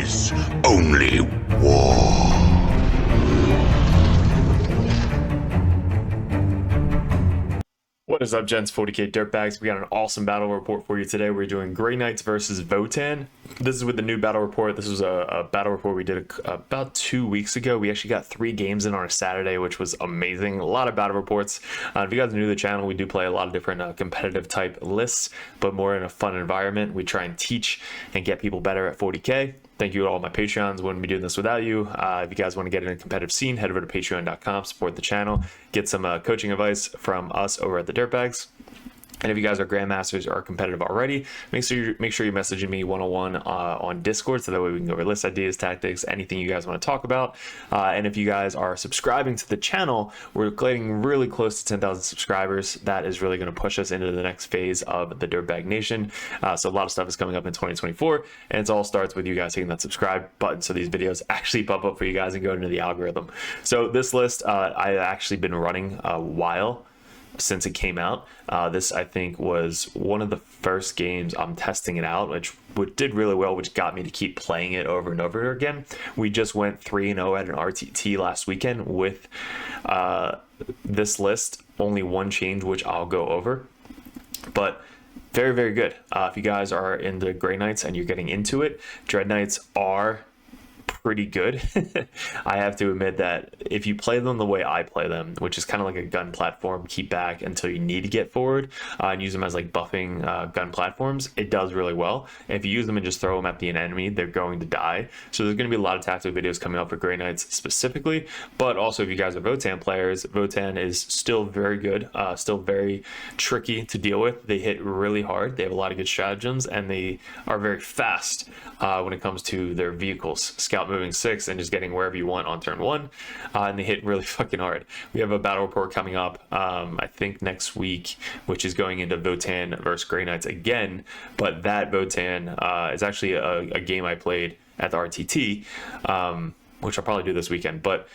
is only war. What is up, gents? 40k Dirtbags. We got an awesome battle report for you today. We're doing Grey Knights versus Votann. This is with the new battle report. This was a battle report we did about 2 weeks ago. We actually got 3 games in on a Saturday, which was amazing. A lot of battle reports. If you guys are new to the channel, we do play a lot of different competitive type lists, but more in a fun environment. We try and teach and get people better at 40k. Thank you to all my Patreons. Wouldn't be doing this without you. If you guys want to get in a competitive scene, head over to patreon.com, support the channel, get some coaching advice from us over at the Dirtbags. And if you guys are grandmasters or are competitive already, make sure you're messaging me one-on-one on Discord, so that way we can go over list ideas, tactics, anything you guys want to talk about. And if you guys are subscribing to the channel, we're getting really close to 10,000 subscribers. That is really going to push us into the next phase of the Dirtbag Nation. So a lot of stuff is coming up in 2024, and it all starts with you guys hitting that subscribe button so these videos actually pop up for you guys and go into the algorithm. So this list I've actually been running a while since it came out. This, I think, was one of the first games I'm testing it out, which did really well, which got me to keep playing it over and over again. We just went 3-0 at an RTT last weekend with this list. Only one change, which I'll go over, but very, very good. If you guys are in the Grey Knights and you're getting into it, Dread Knights are pretty good. I have to admit that if you play them the way I play them, which is kind of like a gun platform, keep back until you need to get forward, and use them as like buffing gun platforms, it does really well. And if you use them and just throw them at the enemy, they're going to die. So there's going to be a lot of tactical videos coming up for Grey Knights specifically, but also if you guys are Votann players, Votann is still very good, still very tricky to deal with. They hit really hard, they have a lot of good stratagems, and they are very fast when it comes to their vehicles. Scout moving 6 and just getting wherever you want on turn 1, and they hit really fucking hard. We have a battle report coming up I think next week, which is going into Votann versus Grey Knights again, but that Votann is actually a game I played at the RTT, which I'll probably do this weekend. But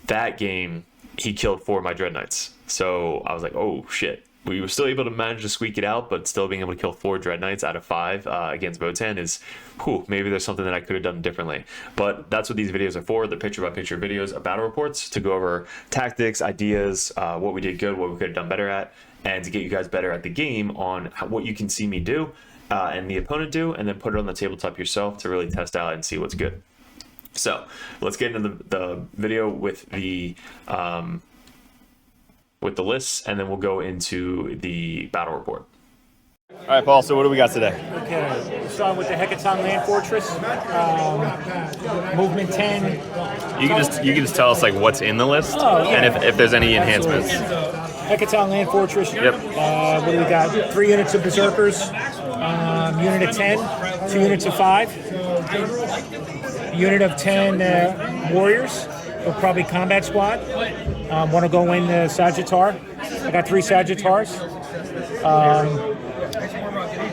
that game, he killed 4 of my Dread Knights, so I was like, oh shit. We were still able to manage to squeak it out, but still being able to kill 4 Dread Knights out of 5 against Votann is, whew, maybe there's something that I could have done differently. But that's what these videos are for, the picture-by-picture videos of battle reports, to go over tactics, ideas, what we did good, what we could have done better at, and to get you guys better at the game on what you can see me do and the opponent do, and then put it on the tabletop yourself to really test out and see what's good. So let's get into the video with the lists, and then we'll go into the battle report. All right, Paul, so what do we got today? Okay, we'll start with the Hecaton Land Fortress, movement 10. You can just tell us like what's in the list, and if there's any enhancements. Hecaton Land Fortress. Yep. What do we got? 3 units of Berserkers, unit of 10, 2 units of 5, unit of 10 Warriors, or probably Combat Squad. Want to go in Sagittar. I got 3 Sagittars.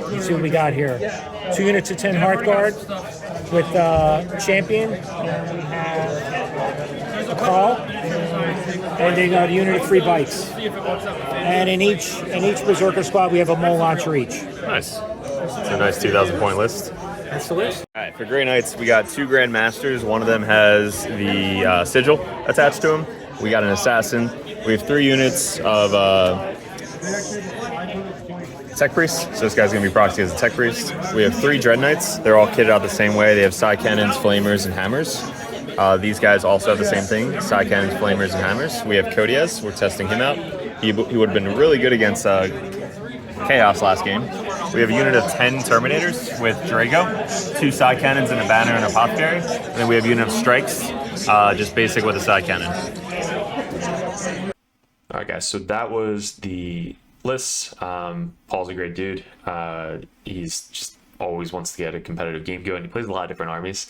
Let's see what we got here. 2 units of 10 Hearthguard with Champion. And we have a Karr. And then a unit of 3 Bikes. And in each Berserker squad, we have a Mole Launcher each. Nice. It's a nice 2,000 point list. That's the list. All right, for Grey Knights, we got 2 Grandmasters. One of them has the sigil attached to him. We got an Assassin. We have 3 units of Tech Priest. So this guy's going to be proxy as a Tech Priest. We have 3 Dread Knights. They're all kitted out the same way. They have side cannons, flamers, and hammers. These guys also have the same thing, side cannons, flamers, and hammers. We have Codiez. We're testing him out. He would have been really good against Chaos last game. We have a unit of 10 Terminators with Drago, 2 side cannons and a banner and a apothecary. And then we have a unit of Strikes, just basic with a side cannon. All right, guys, so that was the list. Paul's a great dude. He's just always wants to get a competitive game going. He plays a lot of different armies.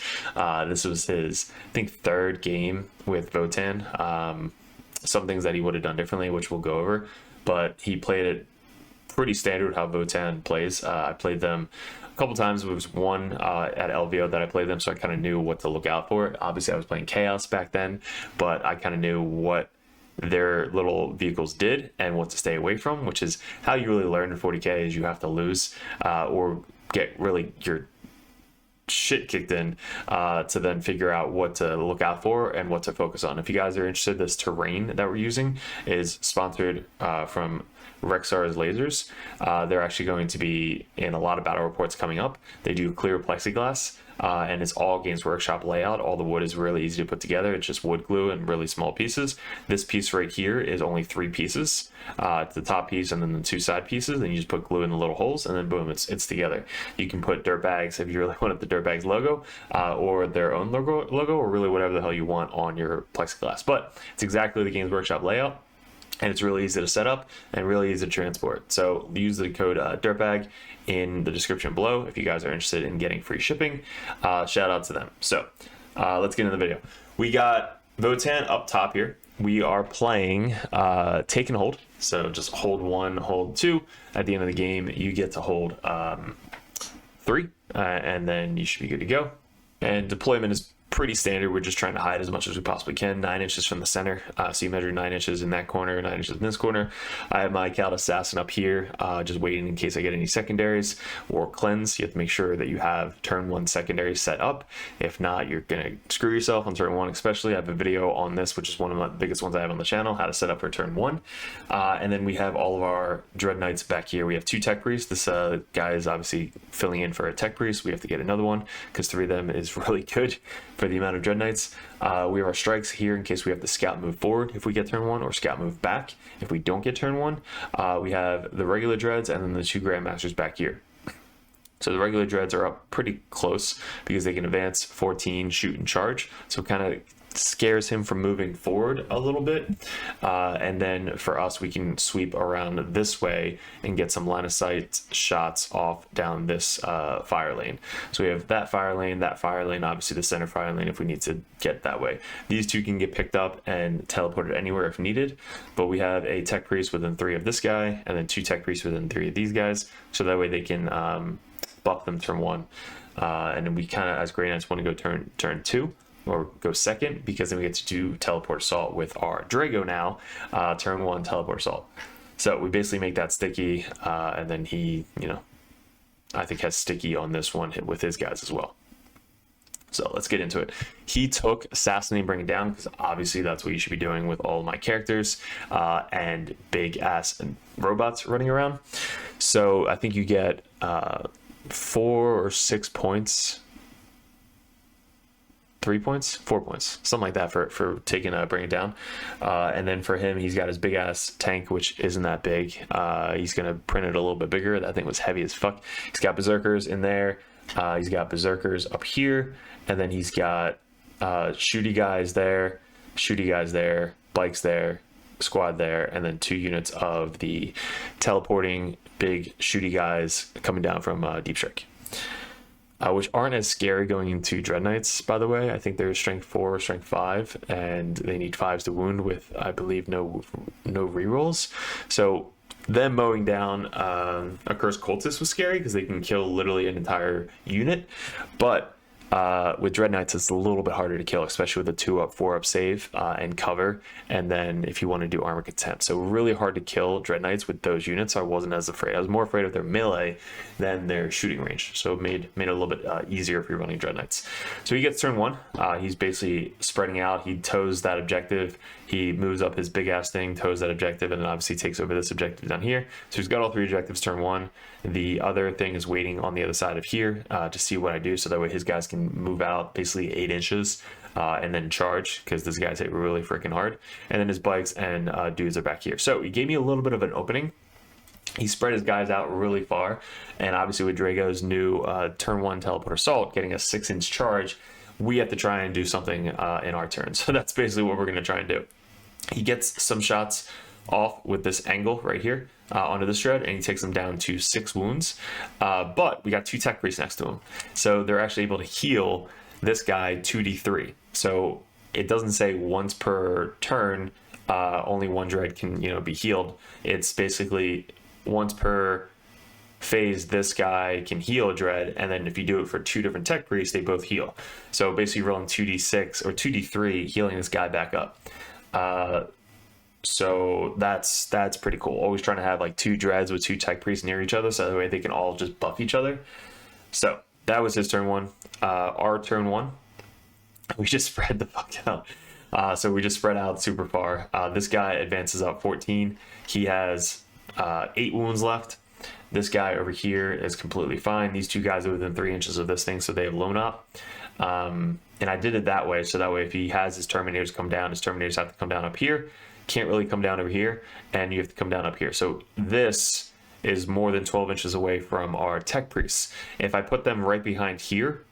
This was his, I think, 3rd game with Votann. Some things that he would have done differently, which we'll go over, but he played it pretty standard how Votann plays. I played them a couple times. It was one at LVO that I played them, so I kind of knew what to look out for. Obviously, I was playing Chaos back then, but I kind of knew what their little vehicles did and what to stay away from, which is how you really learn in 40k. Is you have to lose or get really your shit kicked in to then figure out what to look out for and what to focus on. If you guys are interested, this terrain that we're using is sponsored from Rexar's Lasers. They're actually going to be in a lot of battle reports coming up. They do clear plexiglass, and it's all Games Workshop layout. All the wood is really easy to put together. It's just wood glue and really small pieces. This piece right here is only 3 pieces. It's the top piece and then the 2 side pieces. Then you just put glue in the little holes, and then boom, it's together. You can put Dirtbags if you really wanted the Dirtbags logo, or their own logo, or really whatever the hell you want on your plexiglass. But it's exactly the Games Workshop layout. And it's really easy to set up and really easy to transport. So use the code Dirtbag in the description below if you guys are interested in getting free shipping. Shout out to them. So let's get into the video. We got Votann up top here. We are playing take and hold. So just hold 1, hold 2. At the end of the game, you get to hold 3, and then you should be good to go. And deployment is pretty standard. We're just trying to hide as much as we possibly can. 9 inches from the center, so you measure 9 inches in that corner, 9 inches in this corner. I have my Cal Assassin up here, just waiting in case I get any secondaries or cleanse. You have to make sure that you have turn 1 secondary set up. If not, you're gonna screw yourself on turn 1. Especially, I have a video on this, which is one of the biggest ones I have on the channel, how to set up for turn 1. And then we have all of our Dread Knights back here. We have 2 Tech Priests. This guy is obviously filling in for a Tech Priest. We have to get another one because 3 of them is really good for the amount of Dread Knights. We have our strikes here in case we have the scout move forward if we get turn 1, or scout move back if we don't get turn 1. We have the regular dreads and then the 2 Grandmasters back here. So the regular dreads are up pretty close because they can advance 14, shoot, and charge. So kind of scares him from moving forward a little bit. And then for us, we can sweep around this way and get some line of sight shots off down this fire lane. So we have that fire lane, obviously the center fire lane if we need to get that way. These 2 can get picked up and teleported anywhere if needed, but we have a Tech Priest within 3 of this guy and then 2 Tech Priests within 3 of these guys, so that way they can buff them turn 1. And then we kind of, as Grey Knights, want to go turn 2. Or go second, because then we get to do teleport assault with our Drago now. Turn 1 teleport assault. So we basically make that sticky, and then he, I think has sticky on this one with his guys as well. So let's get into it. He took Assassinate, bring it down, because obviously that's what you should be doing with all my characters and big ass and robots running around. So I think you get 4 or 6 points. 3 points, 4 points, something like that for taking bring it down. And then for him, he's got his big ass tank, which isn't that big. He's gonna print it a little bit bigger. That thing was heavy as fuck. He's got berserkers in there. He's got berserkers up here, and then he's got shooty guys there, bikes there, squad there, and then 2 units of the teleporting big shooty guys coming down from Deep Strike. Which aren't as scary going into Dread Knights, by the way. I think they're strength 4 or strength 5, and they need 5s to wound with, I believe, no rerolls. So them mowing down a Cursed Cultist was scary because they can kill literally an entire unit. But with Dread Knights, it's a little bit harder to kill, especially with a 2-up, 4-up save and cover. And then if you want to do armor contempt. So really hard to kill Dread Knights with those units. So I wasn't as afraid. I was more afraid of their melee than their shooting range. So it made it a little bit easier if you're running Dread Knights. So he gets turn 1. He's basically spreading out. He toes that objective. He moves up his big ass thing, toes that objective, and then obviously takes over this objective down here. So he's got all 3 objectives turn 1. The other thing is waiting on the other side of here to see what I do, so that way his guys can move out basically 8 inches and then charge, because this guy's hit really freaking hard. And then his bikes and dudes are back here. So he gave me a little bit of an opening. He spread his guys out really far, and obviously with Drago's new turn 1 teleport assault getting a 6-inch charge, we have to try and do something in our turn. So that's basically what we're going to try and do. He gets some shots off with this angle right here onto this shred, and he takes them down to 6 wounds. But we got 2 Tech Priests next to him, so they're actually able to heal this guy 2d3. So it doesn't say once per turn only 1 dread can be healed. It's basically once per phase this guy can heal a dread, and then if you do it for 2 different Tech Priests, they both heal. So basically rolling 2d6 or 2d3, healing this guy back up. So that's pretty cool. Always trying to have like 2 dreads with 2 Tech Priests near each other, so that way they can all just buff each other. So that was his turn 1. Our turn 1, we just spread the fuck out. So we just spread out super far. This guy advances up 14. He has 8 wounds left. This guy over here is completely fine. These 2 guys are within 3 inches of this thing, so they have blown up. And I did it that way, so that way if he has his Terminators come down, his Terminators have to come down up here. Can't really come down over here, and you have to come down up here. So this is more than 12 inches away from our Tech Priests. If I put them right behind here,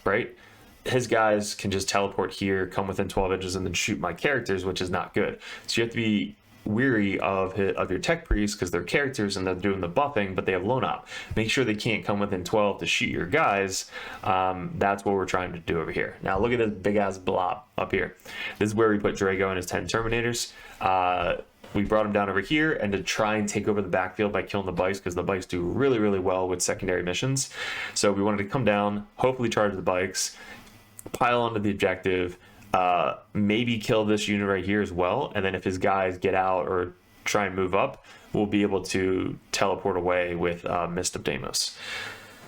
right, his guys can just teleport here, come within 12 inches, and then shoot my characters, which is not good. So you have to be weary of your Tech Priests because they're characters and they're doing the buffing, but they have lone op. Make sure they can't come within 12 to shoot your guys. That's what we're trying to do over here. Now look at this big ass blob up here. This is where we put Drago and his 10 Terminators. We brought him down over here and to try and take over the backfield by killing the bikes, because the bikes do really, really well with secondary missions. So we wanted to come down, hopefully charge the bikes, pile onto the objective, maybe kill this unit right here as well, and then if his guys get out or try and move up, we'll be able to teleport away with Mist of Deimos.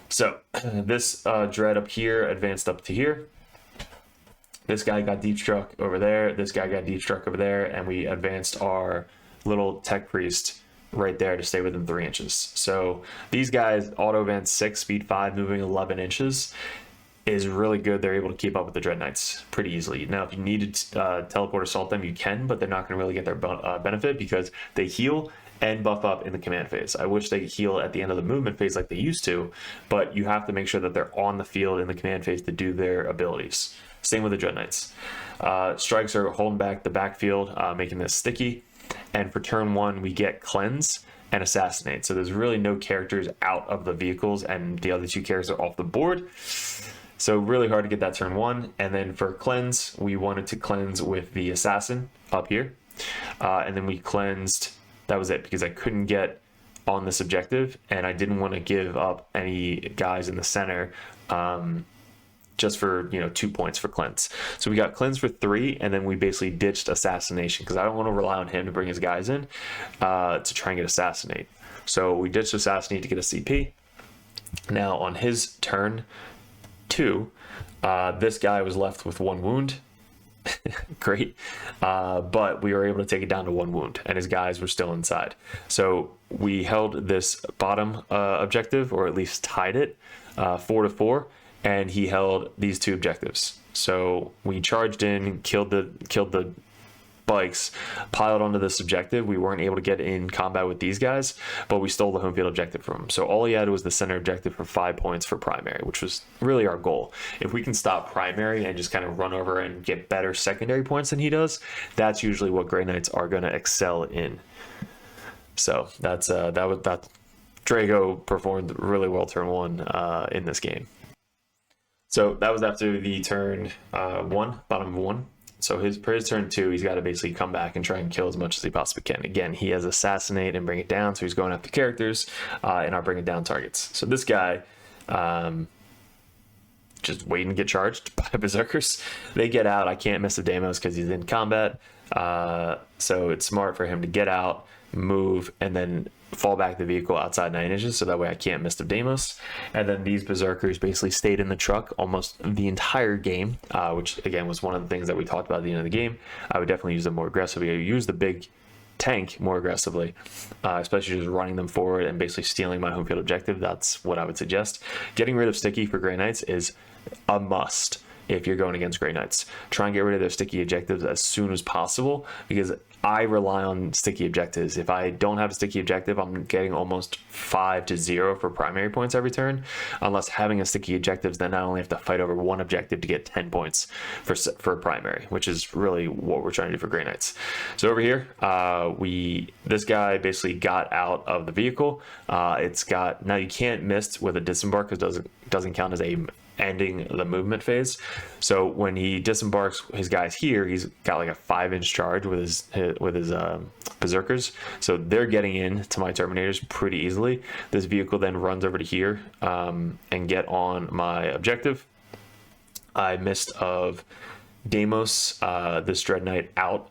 So this dread up here advanced up to here. This guy got deep struck over there, this guy got deep struck over there, and we advanced our little Tech Priest right there to stay within 3 inches. So these guys auto advance 6, speed 5, moving 11 inches is really good. They're able to keep up with the Dread Knights pretty easily. Now, if you need to teleport assault them, you can, but they're not going to really get their benefit because they heal and buff up in the command phase. I wish they could heal at the end of the movement phase like they used to, but you have to make sure that they're on the field in the command phase to do their abilities. Same with the Dread Knights. Strikes are holding back the backfield, making this sticky. And for turn 1, we get Cleanse and Assassinate. So there's really no characters out of the vehicles, and the other 2 characters are off the board. So really hard to get that turn 1. And then for Cleanse, we wanted to cleanse with the Assassin up here. And then we cleansed, that was it, because I couldn't get on this objective, and I didn't want to give up any guys in the center, just for 2 points for cleanse. So we got cleanse for 3, and then we basically ditched assassination because I don't want to rely on him to bring his guys in to try and get assassinate. So we ditched assassinate to get a CP. Now on his turn 2, this guy was left with 1 wound. Great, but we were able to take it down to 1 wound, and his guys were still inside. So we held this bottom objective, or at least tied it 4-4. And he held these 2 objectives. So we charged in, killed the bikes, piled onto this objective. We weren't able to get in combat with these guys, but we stole the home field objective from him. So all he had was the center objective for 5 points for primary, which was really our goal. If we can stop primary and just kind of run over and get better secondary points than he does, that's usually what Grey Knights are going to excel in. So that Drago performed really well turn 1 in this game. So that was after the turn 1, bottom of 1. So for his turn 2, he's got to basically come back and try and kill as much as he possibly can. Again, he has Assassinate and Bring It Down, so he's going after characters and our Bring It Down targets. So this guy, just waiting to get charged by Berserkers. They get out. I can't miss the Deimos because he's in combat. So it's smart for him to get out, move, and then fall back the vehicle outside 9 inches, so that way I can't miss the Deimos. And then these Berserkers basically stayed in the truck almost the entire game, which again was one of the things that we talked about at the end of the game. I would definitely use them more aggressively. I would use the big tank more aggressively, especially just running them forward and basically stealing my home field objective. That's what I would suggest. Getting rid of sticky for Grey Knights is a must if you're going against Grey Knights. Try and get rid of their sticky objectives as soon as possible, because I rely on sticky objectives. If I don't have a sticky objective, I'm getting almost 5-0 for primary points every turn. Unless having a sticky objectives, then I only have to fight over 1 objective to get 10 points for primary, which is really what we're trying to do for Grey Knights. So over here, this guy basically got out of the vehicle. Now you can't miss with a disembark because it doesn't count as a ending the movement phase. So when he disembarks his guys here, he's got like a 5-inch charge with his Berserkers, so they're getting in to my Terminators pretty easily. This vehicle then runs over to here and get on my objective. I missed of Deimos this Dread Knight out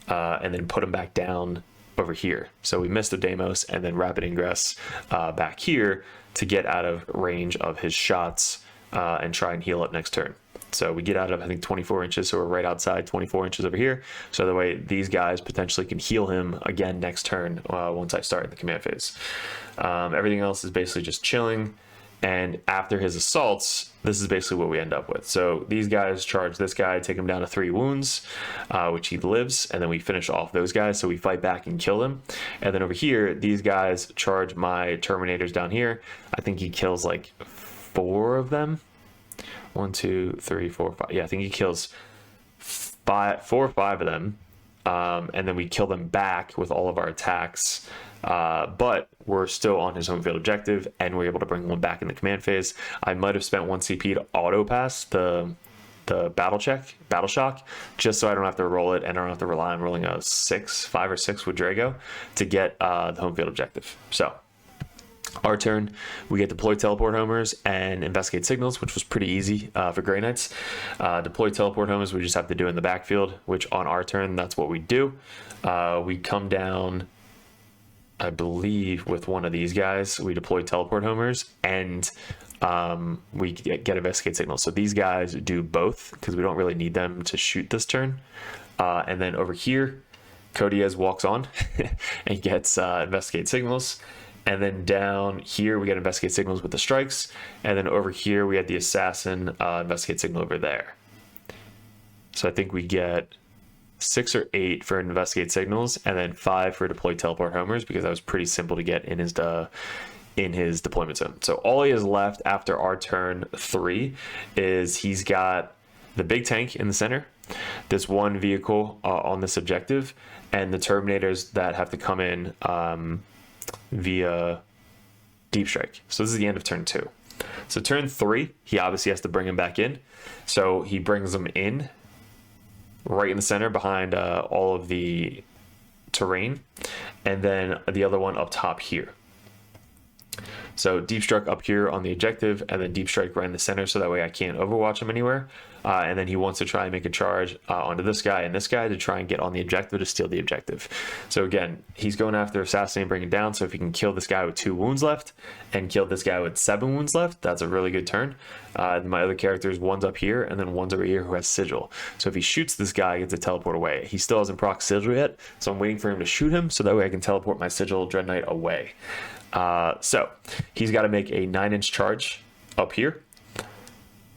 and then put him back down over here. So we missed the Deimos and then rapid ingress back here to get out of range of his shots and try and heal up next turn. So we get out of, I think, 24 inches, so we're right outside 24 inches over here. So that way these guys potentially can heal him again next turn once I start in the command phase. Everything else is basically just chilling. And after his assaults, this is basically what we end up with. So these guys charge this guy, take him down to 3 wounds, which he lives, and then we finish off those guys. So we fight back and kill them. And then over here, these guys charge my Terminators down here. I think he kills like 4 of them. 1, 2, 3, 4, 5. Yeah, I think he kills 4 or 5 of them. And then we kill them back with all of our attacks. But we're still on his home field objective, and we're able to bring one back in the command phase. I might have spent 1 CP to auto pass the battle shock, just so I don't have to roll it, and I don't have to rely on rolling a 5 or 6 with Drago to get the home field objective. So our turn, we get deploy teleport homers and investigate signals, which was pretty easy for Grey Knights. Deploy teleport homers we just have to do in the backfield, which on our turn, that's what we do. We come down, I believe, with one of these guys. We deploy teleport homers, and we get investigate signals. So these guys do both because we don't really need them to shoot this turn. And then over here, Codiez walks on and gets investigate signals. And then down here, we get investigate signals with the strikes. And then over here, we had the assassin investigate signal over there. So I think we get 6 or 8 for investigate signals, and then 5 for deploy teleport homers, because that was pretty simple to get in his deployment zone. So all he has left after our turn 3 is he's got the big tank in the center, this one vehicle on this objective, and the Terminators that have to come in via deep strike. So this is the end of turn 2. So turn 3, he obviously has to bring him back in. So he brings them in right in the center behind all of the terrain, and then the other one up top here. So deep strike up here on the objective, and then deep strike right in the center, so that way I can't overwatch him anywhere. And then he wants to try and make a charge onto this guy and this guy to try and get on the objective to steal the objective. So again, he's going after assassinate and bring it down. So if he can kill this guy with 2 wounds left and kill this guy with 7 wounds left, that's a really good turn. My other characters, one's up here and then one's over here who has sigil. So if he shoots this guy, he gets to teleport away. He still hasn't proc sigil yet, so I'm waiting for him to shoot him so that way I can teleport my sigil Dread Knight away. So he's got to make a 9-inch charge up here.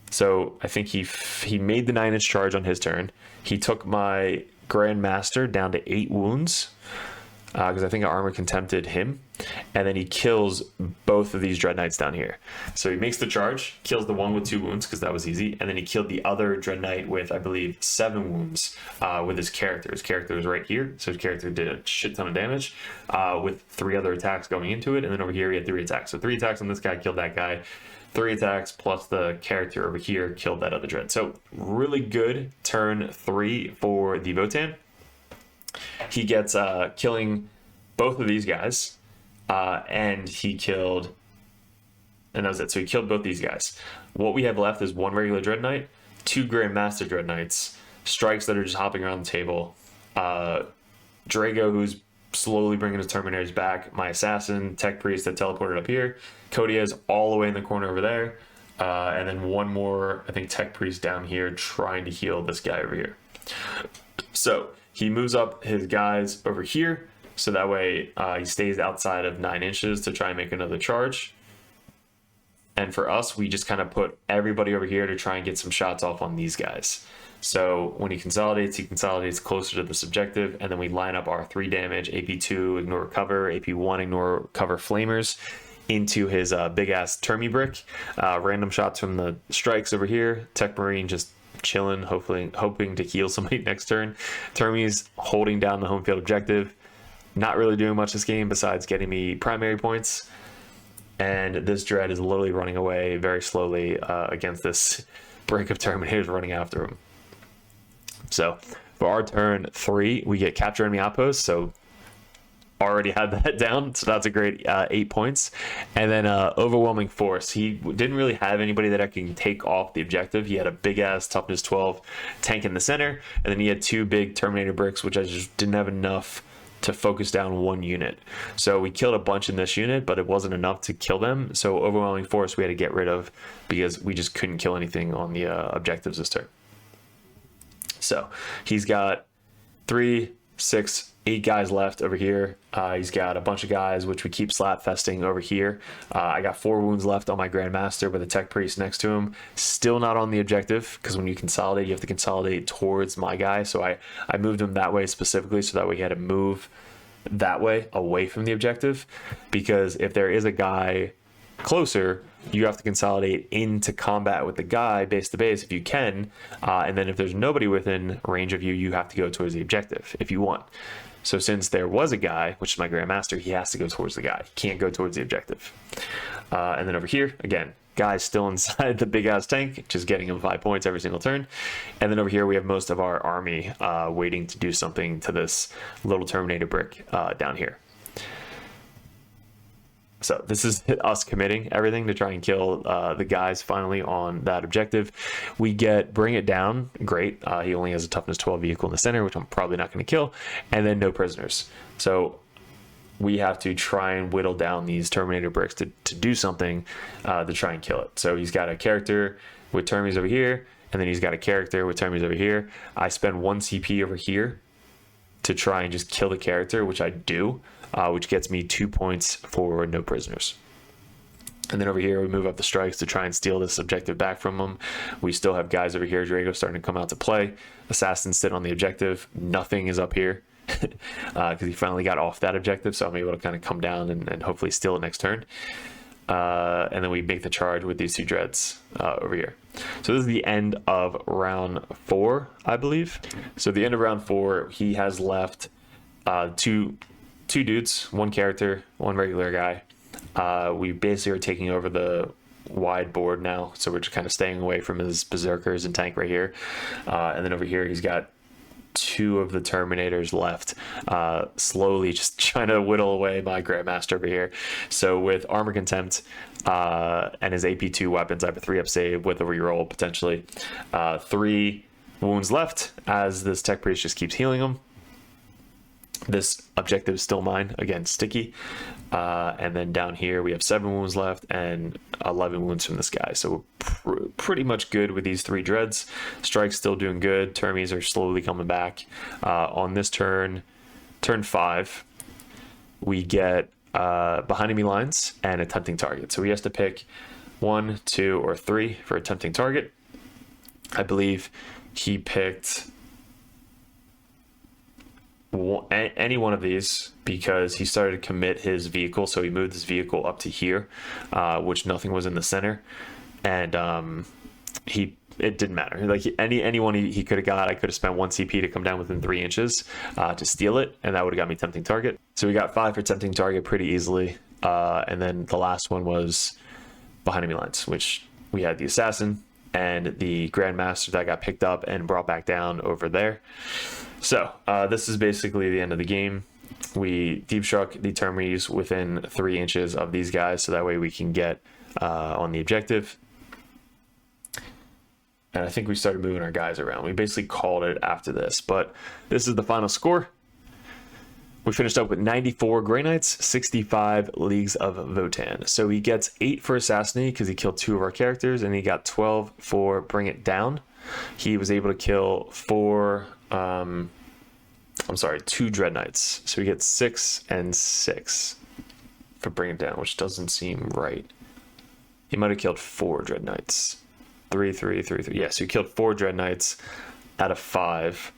So I think he made the 9-inch charge on his turn. He took my Grandmaster down to 8 wounds because I think Armor Contempted him, and then he kills both of these Dread Knights down here. So he makes the charge, kills the one with 2 wounds because that was easy, and then he killed the other Dread Knight with, I believe, 7 wounds with his character. His character is right here, so his character did a shit ton of damage with 3 other attacks going into it, and then over here he had 3 attacks. So 3 attacks on this guy killed that guy. 3 attacks plus the character over here killed that other Dread. So really good turn 3 for the Votann. He gets killing both of these guys, and he killed, and that was it. So he killed both these guys. What we have left is 1 regular Dread Knight, 2 Grandmaster Dread Knights, strikes that are just hopping around the table, Drago, who's slowly bringing his Terminators back, my assassin, Tech Priest that teleported up here, Codiez all the way in the corner over there, and then 1 more, I think, Tech Priest down here trying to heal this guy over here. So he moves up his guys over here, so that way he stays outside of 9 inches to try and make another charge. And for us, we just kind of put everybody over here to try and get some shots off on these guys. So when he consolidates closer to this objective, and then we line up our 3 damage, AP2, ignore cover, AP1, ignore cover flamers, into his big ass Termi brick. Random shots from the strikes over here. Tech Marine just chilling, hoping to heal somebody next turn. Termi's holding down the home field objective. Not really doing much this game besides getting me primary points. And this Dread is literally running away very slowly against this break of Terminators running after him. So for our turn 3, we get capture enemy outpost. So already had that down, so that's a great 8 points. And then overwhelming force. He didn't really have anybody that I can take off the objective. He had a big ass toughness 12 tank in the center, and then he had 2 big Terminator bricks, which I just didn't have enough to focus down one unit. So we killed a bunch in this unit, but it wasn't enough to kill them. So overwhelming force we had to get rid of because we just couldn't kill anything on the objectives this turn. So he's got 3, 6, 8 guys left over here. He's got a bunch of guys which we keep slap festing over here. I got 4 wounds left on my Grandmaster with a tech priest next to him. Still not on the objective, because when you consolidate, you have to consolidate towards my guy. So I moved him that way specifically, so that way he had to move that way away from the objective, because if there is a guy closer, you have to consolidate into combat with the guy base to base if you can, and then if there's nobody within range of you, you have to go towards the objective if you want. So since there was a guy, which is my Grandmaster, he has to go towards the guy. He can't go towards the objective. And then over here, again, guy's still inside the big ass tank, just getting him 5 points every single turn. And then over here we have most of our army waiting to do something to this little Terminator brick down here. So this is us committing everything to try and kill the guys finally on that objective. We get Bring It Down, great. He only has a toughness 12 vehicle in the center, which I'm probably not going to kill. And then no prisoners. So we have to try and whittle down these Terminator bricks to do something to try and kill it. So he's got a character with Termies over here, and then he's got a character with Termies over here. I spend 1 CP over here to try and just kill the character, which I do. Which gets me 2 points for no prisoners. And then over here, we move up the strikes to try and steal this objective back from them. We still have guys over here. Drago starting to come out to play. Assassins sit on the objective. Nothing is up here because he finally got off that objective. So I'm able to kind of come down and hopefully steal it next turn. And then we make the charge with these 2 dreads over here. So this is the end of round 4, I believe. So the end of round 4, he has left 2 dudes, 1 character, 1 regular guy. We basically are taking over the wide board now, so we're just kind of staying away from his berserkers and tank right here. And then over here he's got 2 of the Terminators left, slowly just trying to whittle away my Grandmaster over here. So with Armor Contempt and his AP2 weapons, I have a 3-up save with a reroll potentially. 3 wounds left as this tech priest just keeps healing them. This objective is still mine, again sticky, and then down here we have 7 wounds left and 11 wounds from this guy, so we're pretty much good with these 3 dreads. Strike's still doing good. Termies are slowly coming back. On this turn 5, we get behind enemy lines and a tempting target, so he has to pick 1, 2, or 3 for a tempting target. I believe he picked any one of these because he started to commit his vehicle, so he moved his vehicle up to here, which nothing was in the center, and it didn't matter. Like anyone he could have got, I could have spent 1 CP to come down within 3 inches to steal it, and that would have got me tempting target. So we got 5 for tempting target pretty easily, and then the last one was behind enemy lines, which we had the assassin and the Grandmaster that got picked up and brought back down over there. So this is basically the end of the game. We deep struck the Termies within 3 inches of these guys, so that way we can get on the objective. And I think we started moving our guys around. We basically called it after this, but this is the final score. We finished up with 94 Grey Knights, 65 Leagues of Votann. So he gets 8 for Assassinate because he killed 2 of our characters, and he got 12 for Bring It Down. He was able to kill 2 Dread Knights. So he gets 6 and 6 for Bring It Down, which doesn't seem right. He might have killed 4 Dread Knights. 3, 3, 3, 3. Yeah, so he killed 4 Dread Knights out of 5.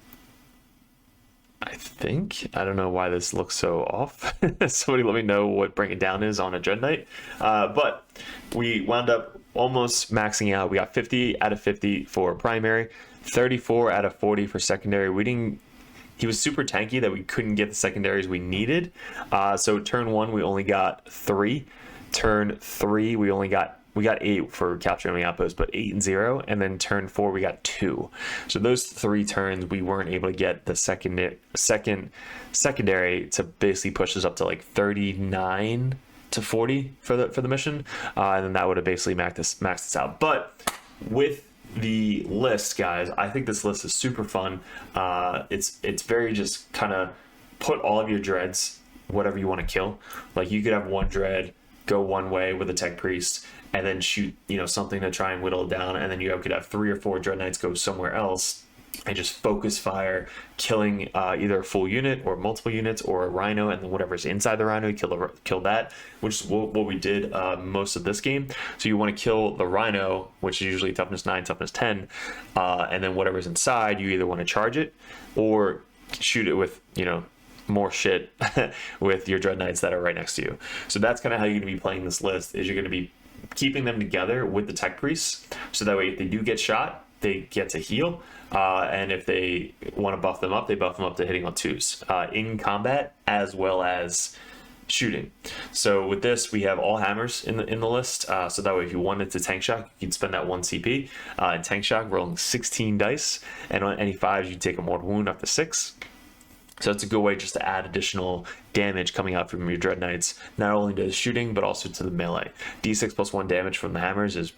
I think. I don't know why this looks so off. Somebody let me know what Bring It Down is on a Dread Knight. But we wound up almost maxing out. We got 50 out of 50 for primary, 34 out of 40 for secondary. He was super tanky that we couldn't get the secondaries we needed. So turn 1, we only got 3. Turn 3, we got 8 for capturing the outpost, but 8 and 0. And then turn 4, we got 2. So those 3 turns, we weren't able to get the secondary to basically push us up to like 39 to 40 for the mission. And then that would have basically maxed us out. But with the list, guys, I think this list is super fun. It's very just kind of put all of your dreads, whatever you want to kill. Like you could have one dread go one way with a tech priest and then shoot, something to try and whittle it down, and then you could have 3 or 4 dread knights go somewhere else and just focus fire, killing either a full unit or multiple units or a rhino, and then whatever's inside the rhino, kill that, which is what we did most of this game. So you want to kill the rhino, which is usually toughness 9, toughness 10, and then whatever's inside, you either want to charge it or shoot it with, more shit with your dread knights that are right next to you. So that's kind of how you're going to be playing this list, is you're going to be keeping them together with the tech priests, so that way if they do get shot, they get to heal, and if they want to buff them up, they buff them up to hitting on 2s in combat as well as shooting. So with this, we have all hammers in the list, so that way if you wanted to tank shock, you can spend that 1 CP in tank shock, rolling 16 dice, and on any 5s you take a mortal wound up to 6. So it's a good way just to add additional damage coming out from your dread knights, not only to the shooting but also to the melee. D6 plus 1 damage from the hammers is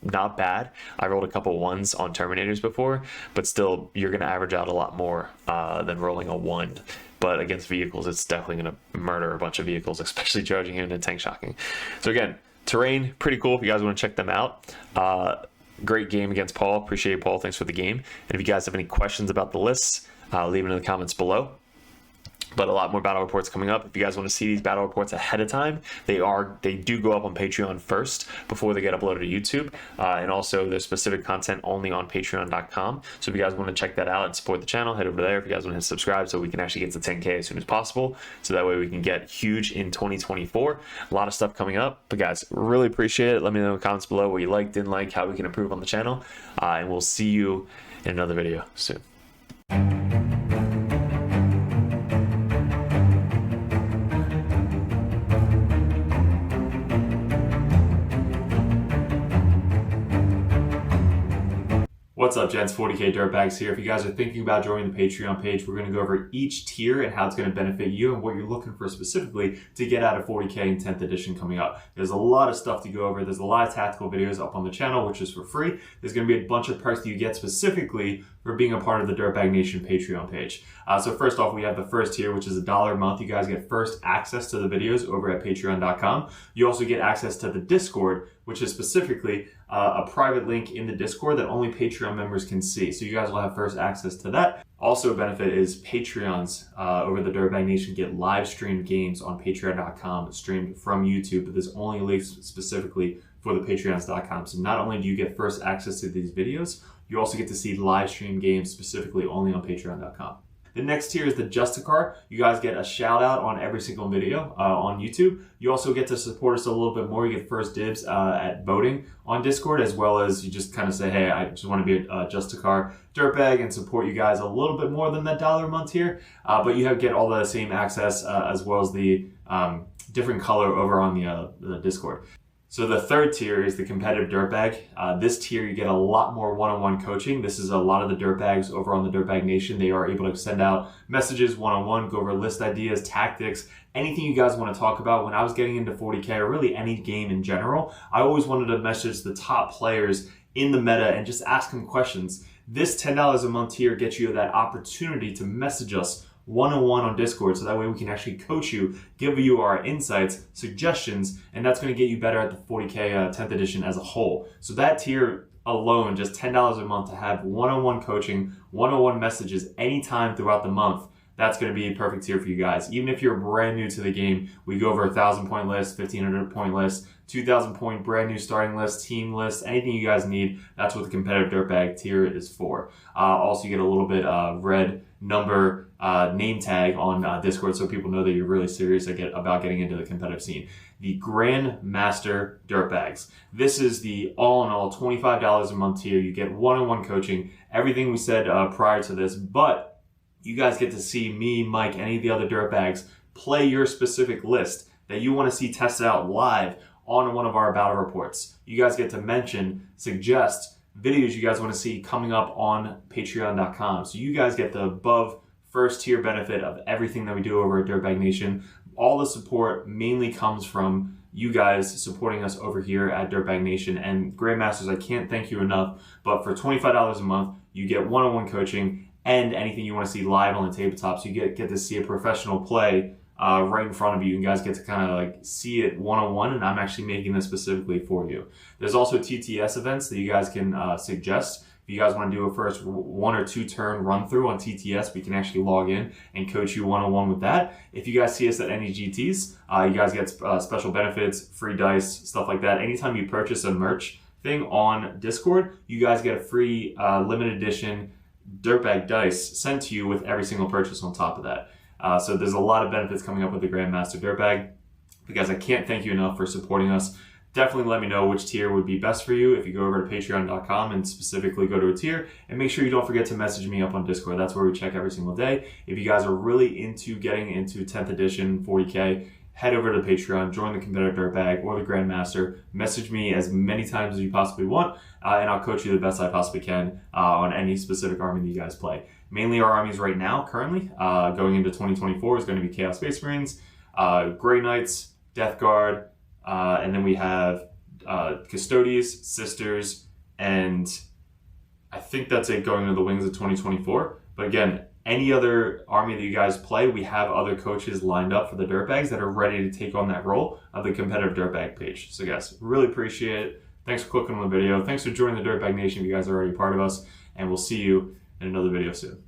not bad. I rolled a couple 1s on Terminators before, but still you're going to average out a lot more than rolling a 1. But against vehicles, it's definitely going to murder a bunch of vehicles, especially charging in and tank shocking. So again, terrain, pretty cool if you guys want to check them out. Great game against Paul. Appreciate it, Paul. Thanks for the game. And if you guys have any questions about the lists, leave it in the comments below. But a lot more battle reports coming up. If you guys want to see these battle reports ahead of time, they do go up on Patreon first before they get uploaded to YouTube, and also there's specific content only on patreon.com. So if you guys want to check that out and support the channel, head over there. If you guys want to hit subscribe so we can actually get to 10K as soon as possible, so that way we can get huge in 2024. A lot of stuff coming up, but guys, really appreciate it. Let me know in the comments below what you liked, didn't like, how we can improve on the channel, and we'll see you in another video soon. What's up, gents? 40k Dirtbags here. If you guys are thinking about joining the Patreon page, we're going to go over each tier and how it's going to benefit you and what you're looking for specifically to get out of 40k in 10th edition coming up. There's a lot of stuff to go over. There's a lot of tactical videos up on the channel, which is for free. There's going to be a bunch of perks that you get specifically for being a part of the Dirtbag Nation Patreon page. So first off, we have the first tier, which is $1 a month. You guys get first access to the videos over at patreon.com. You also get access to the Discord, which is specifically a private link in the Discord that only Patreon members can see. So you guys will have first access to that. Also a benefit is Patreons over the Dirtbag Nation get live streamed games on patreon.com streamed from YouTube, but there's only links specifically for the patreons.com. So not only do you get first access to these videos, you also get to see live stream games specifically only on patreon.com. The next tier is the Justicar. You guys get a shout out on every single video on YouTube. You also get to support us a little bit more. You get first dibs at voting on Discord, as well as you just kind of say, hey, I just want to be a Justicar Dirtbag and support you guys a little bit more than that $1 a month tier. But you get all the same access as well as the different color over on the Discord. So the third tier is the competitive Dirtbag. This tier, you get a lot more one-on-one coaching. This is a lot of the Dirtbags over on the Dirtbag Nation. They are able to send out messages one-on-one, go over list ideas, tactics, anything you guys want to talk about. When I was getting into 40K, or really any game in general, I always wanted to message the top players in the meta and just ask them questions. This $10 a month tier gets you that opportunity to message us one-on-one on Discord, so that way we can actually coach you, give you our insights, suggestions, and that's going to get you better at the 40k 10th edition as a whole. So that tier alone, just $10 a month to have one-on-one coaching, one-on-one messages anytime throughout the month, that's going to be a perfect tier for you guys. Even if you're brand new to the game, we go over 1,000 point list, 1,500 point list, 2,000 point brand new starting list, team list, anything you guys need. That's what the competitive Dirtbag tier is for. Also, you get a little bit red number name tag on Discord, so people know that you're really serious about getting into the competitive scene. The Grandmaster Dirtbags. This is the all-in-all $25 a month tier. You get one-on-one coaching, everything we said prior to this, but you guys get to see me, Mike, any of the other Dirtbags play your specific list that you want to see tested out live on one of our battle reports. You guys get to mention, suggest videos you guys want to see coming up on patreon.com. So you guys get the above first tier benefit of everything that we do over at Dirtbag Nation. All the support mainly comes from you guys supporting us over here at Dirtbag Nation. And Grandmasters, I can't thank you enough, but for $25 a month, you get one-on-one coaching and anything you want to see live on the tabletop. So you get to see a professional play right in front of you. You guys get to kind of like see it one-on-one, and I'm actually making this specifically for you. There's also TTS events that you guys can suggest. If you guys want to do a first 1 or 2 turn run through on TTS, we can actually log in and coach you one-on-one with that. If you guys see us at any GTs, you guys get special benefits, free dice, stuff like that. Anytime you purchase a merch thing on Discord, you guys get a free limited edition Dirtbag dice sent to you with every single purchase on top of that. So there's a lot of benefits coming up with the Grandmaster Dirtbag. You guys, I can't thank you enough for supporting us. Definitely let me know which tier would be best for you if you go over to patreon.com and specifically go to a tier. And make sure you don't forget to message me up on Discord. That's where we check every single day. If you guys are really into getting into 10th edition 40k, head over to Patreon, join the Competitive Dirtbag or the Grandmaster. Message me as many times as you possibly want, and I'll coach you the best I possibly can on any specific army that you guys play. Mainly our armies right now, currently, going into 2024 is going to be Chaos Space Marines, Grey Knights, Death Guard, and then we have Custodes, Sisters, and I think that's it going into the Wings of 2024. But again, any other army that you guys play, we have other coaches lined up for the Dirtbags that are ready to take on that role of the Competitive Dirtbag page. So guys, really appreciate it. Thanks for clicking on the video. Thanks for joining the Dirtbag Nation if you guys are already a part of us. And we'll see you in another video soon.